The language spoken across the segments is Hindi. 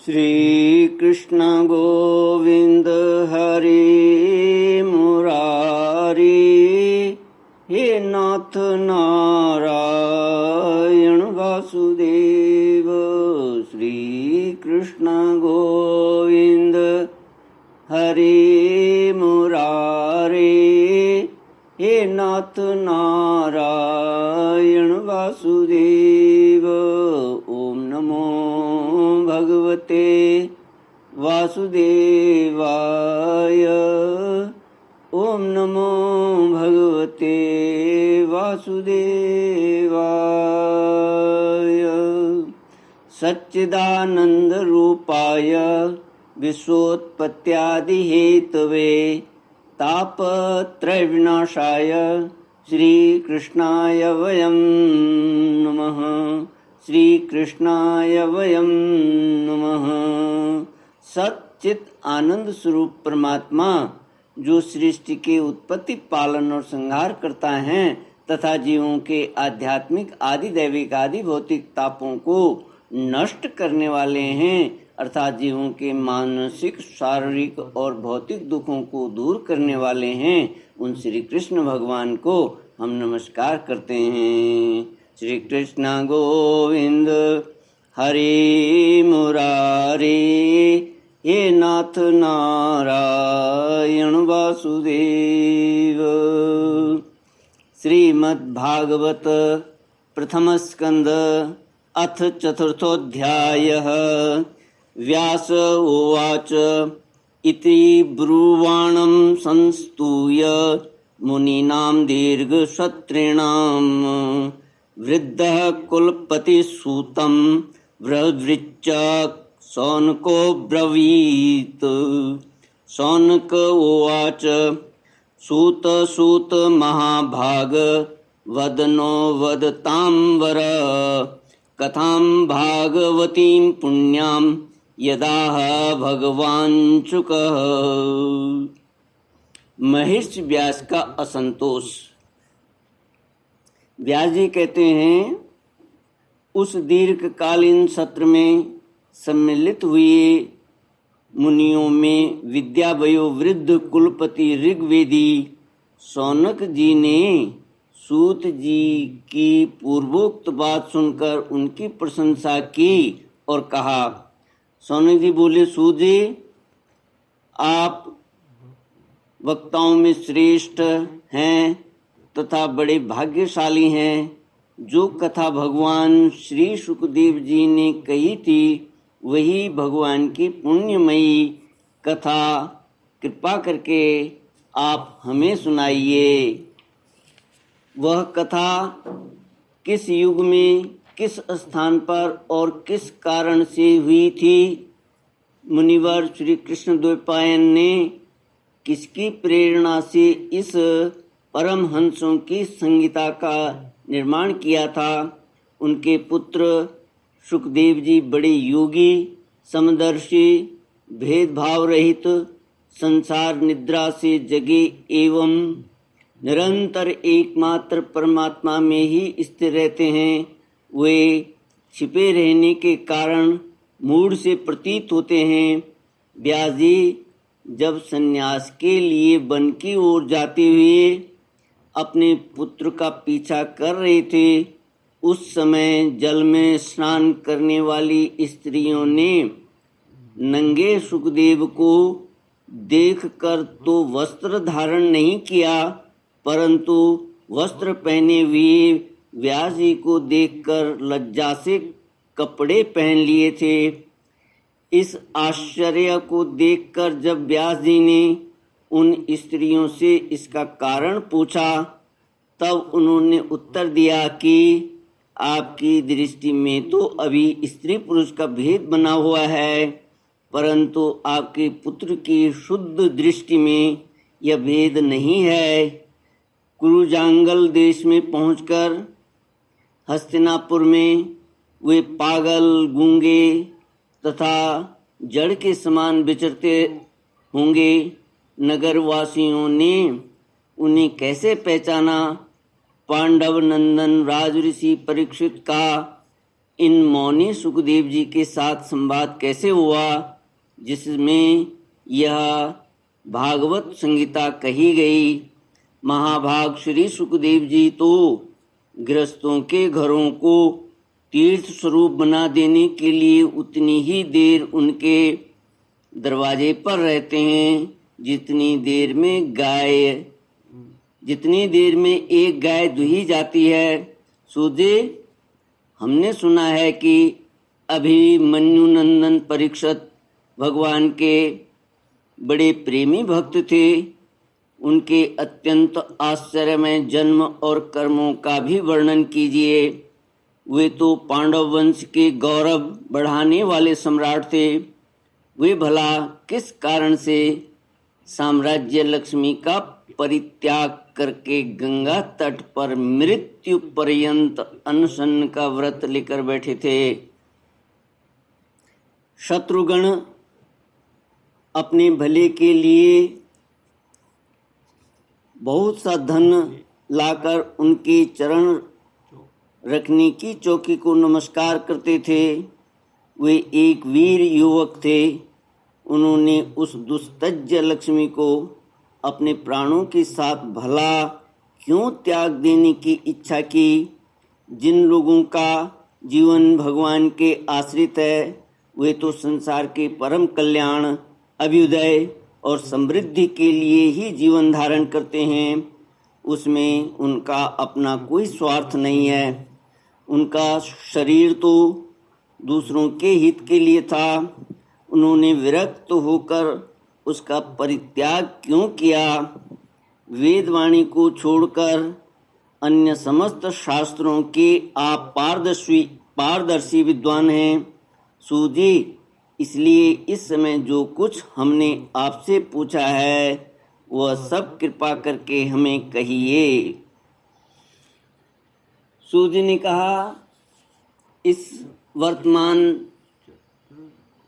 श्री कृष्ण गोविंद हरि मुरारी, हे नाथ नारायण वासुदेव। श्री कृष्ण गोविंद हरि मुरारी, हे नाथ नारायण वासुदेव। ओम नमो भगवते वासुदेवाय। ओम नमो भगवते वासुदेवाय। सच्चिदानंद रूपाय विश्वोत्पत्त्यादि हेतवे तापत्रय विनाशाय श्री कृष्णाय वयं नमः। श्री कृष्णाय वयं नमः। सच्चित आनंद स्वरूप परमात्मा जो सृष्टि के उत्पत्ति, पालन और संहार करता है तथा जीवों के आध्यात्मिक, आदि दैविक, आदि भौतिक तापों को नष्ट करने वाले हैं, अर्थात जीवों के मानसिक, शारीरिक और भौतिक दुखों को दूर करने वाले हैं, उन श्री कृष्ण भगवान को हम नमस्कार करते हैं। श्री कृष्ण गोविंद हरि मुरारी, हे नाथ नारायण वासुदेव। श्रीमद्भागवत प्रथम स्कंद अथ चतुर्थोऽध्यायः। व्यास उवाच इति ब्रुवाणं संस्तूय मुनीनां दीर्घसत्रिणां वृद्धः कुलपतिसूतं व्रवृच्च शौनको ब्रवीत्। शौनक उवाच सूत सूत महाभाग वदनो वदतां वर, कथां भागवतीं पुण्यां यदाह भगवान शुकः। महर्षि व्यास का असंतोष। व्यास जी कहते हैं, उस दीर्घकालीन सत्र में सम्मिलित हुए मुनियों में विद्या वयोवृद्ध कुलपति ऋग्वेदी शौनक जी ने सूत जी की पूर्वोक्त बात सुनकर उनकी प्रशंसा की और कहा। शौनक जी बोले, सूत जी, आप वक्ताओं में श्रेष्ठ हैं तथा बड़े भाग्यशाली हैं। जो कथा भगवान श्री सुखदेव जी ने कही थी वही भगवान की पुण्यमयी कथा, कृपा करके आप हमें सुनाइए। वह कथा किस युग में, किस स्थान पर और किस कारण से हुई थी? मुनिवर श्री कृष्ण द्वैपायन ने किसकी प्रेरणा से इस परमहंसों की संहिता का निर्माण किया था? उनके पुत्र सुखदेव जी बड़े योगी, समदर्शी, भेदभाव रहित, संसार निद्रा से जगे एवं निरंतर एकमात्र परमात्मा में ही स्थिर रहते हैं। वे छिपे रहने के कारण मूढ़ से प्रतीत होते हैं। व्यास जी जब सन्यास के लिए वन की ओर जाते हुए अपने पुत्र का पीछा कर रहे थे, उस समय जल में स्नान करने वाली स्त्रियों ने नंगे सुखदेव को देखकर तो वस्त्र धारण नहीं किया, परंतु वस्त्र पहने हुए व्यास जी को देखकर लज्जा से कपड़े पहन लिए थे। इस आश्चर्य को देखकर जब व्यास जी ने उन स्त्रियों से इसका कारण पूछा, तब उन्होंने उत्तर दिया कि आपकी दृष्टि में तो अभी स्त्री पुरुष का भेद बना हुआ है, परंतु आपके पुत्र की शुद्ध दृष्टि में यह भेद नहीं है। कुरुजांगल देश में पहुंचकर हस्तिनापुर में वे पागल, गूंगे तथा जड़ के समान विचरते होंगे। नगरवासियों ने उन्हें कैसे पहचाना? पांडव नंदन राजऋषि परीक्षित का इन मौनी सुखदेव जी के साथ संवाद कैसे हुआ, जिसमें यह भागवत संहिता कही गई। महाभाग श्री सुखदेव जी तो गृहस्थों के घरों को तीर्थ स्वरूप बना देने के लिए उतनी ही देर उनके दरवाजे पर रहते हैं जितनी देर में एक गाय दुही जाती है। सूजे, हमने सुना है कि अभिमन्यु नंदन परीक्षित भगवान के बड़े प्रेमी भक्त थे। उनके अत्यंत आश्चर्यमय जन्म और कर्मों का भी वर्णन कीजिए। वे तो पांडव वंश के गौरव बढ़ाने वाले सम्राट थे। वे भला किस कारण से साम्राज्य लक्ष्मी का परित्याग करके गंगा तट पर मृत्यु पर्यंत अनशन का व्रत लेकर बैठे थे। शत्रुगण अपने भले के लिए बहुत सा धन लाकर उनके चरण रखने की चौकी को नमस्कार करते थे। वे एक वीर युवक थे। उन्होंने उस दुस्तज्य लक्ष्मी को अपने प्राणों के साथ भला क्यों त्याग देने की इच्छा की। जिन लोगों का जीवन भगवान के आश्रित है वे तो संसार के परम कल्याण, अभ्युदय और समृद्धि के लिए ही जीवन धारण करते हैं। उसमें उनका अपना कोई स्वार्थ नहीं है। उनका शरीर तो दूसरों के हित के लिए था। उन्होंने विरक्त होकर उसका परित्याग क्यों किया। वेदवाणी को छोड़कर अन्य समस्त शास्त्रों के आप पारदर्शी विद्वान हैं। सूजी, इसलिए इस समय जो कुछ हमने आपसे पूछा है वह सब कृपा करके हमें कहिए। सूजी ने कहा, इस वर्तमान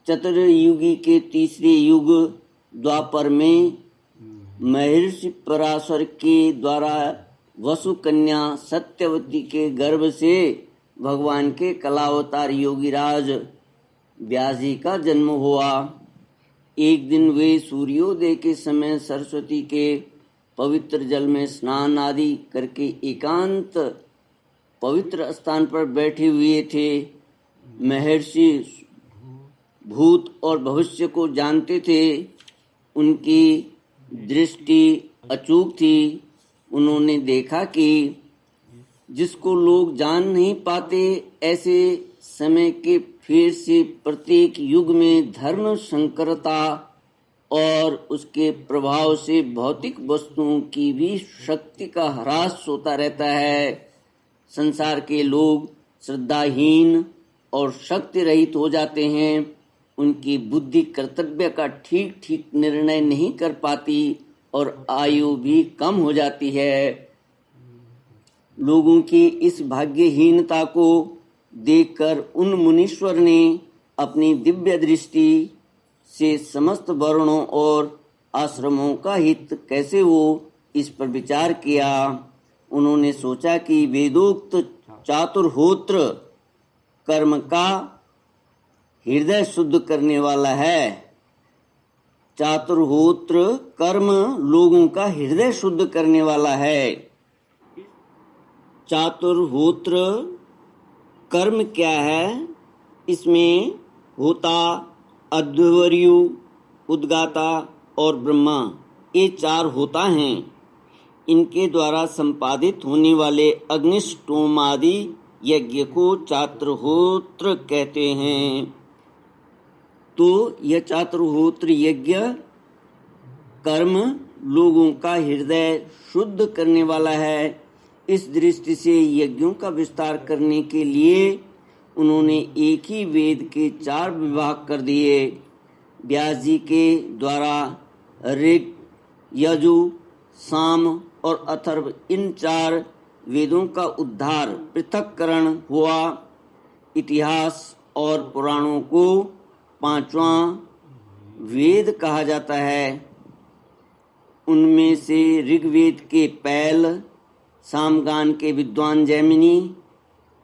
चतुर्युगी के तीसरे युग द्वापर में महर्षि पराशर के द्वारा वसु कन्या सत्यवती के गर्भ से भगवान के कलावतार योगीराज व्यास जी का जन्म हुआ। एक दिन वे सूर्योदय के समय सरस्वती के पवित्र जल में स्नान आदि करके एकांत पवित्र स्थान पर बैठे हुए थे। महर्षि भूत और भविष्य को जानते थे। उनकी दृष्टि अचूक थी। उन्होंने देखा कि जिसको लोग जान नहीं पाते, ऐसे समय के फिर से प्रत्येक युग में धर्म संकरता और उसके प्रभाव से भौतिक वस्तुओं की भी शक्ति का ह्रास होता रहता है। संसार के लोग श्रद्धाहीन और शक्ति रहित हो जाते हैं। उनकी बुद्धि कर्तव्य का ठीक ठीक निर्णय नहीं कर पाती और आयु भी कम हो जाती है। लोगों की इस भाग्यहीनता को देखकर उन मुनीश्वर ने अपनी दिव्य दृष्टि से समस्त वर्णों और आश्रमों का हित कैसे हो इस पर विचार किया। उन्होंने सोचा कि वेदोक्त चातुर्होत्र कर्म का हृदय शुद्ध करने वाला है। चातुर्होत्र कर्म लोगों का हृदय शुद्ध करने वाला है। चातुर्होत्र कर्म क्या है? इसमें होता, अध्वर्यु, उद्गाता और ब्रह्मा, ये चार होता हैं। इनके द्वारा संपादित होने वाले अग्निष्टोमादि यज्ञ को चातुर्होत्र कहते हैं। तो यह चातुर्होत्र यज्ञ कर्म लोगों का हृदय शुद्ध करने वाला है। इस दृष्टि से यज्ञों का विस्तार करने के लिए उन्होंने एक ही वेद के 4 विभाग कर दिए। व्यास जी के द्वारा ऋग, यजु, साम और अथर्व, इन 4 वेदों का उद्धार पृथक्करण हुआ। इतिहास और पुराणों को 5वां वेद कहा जाता है। उनमें से ऋग्वेद के पैल, सामगान के विद्वान जैमिनी,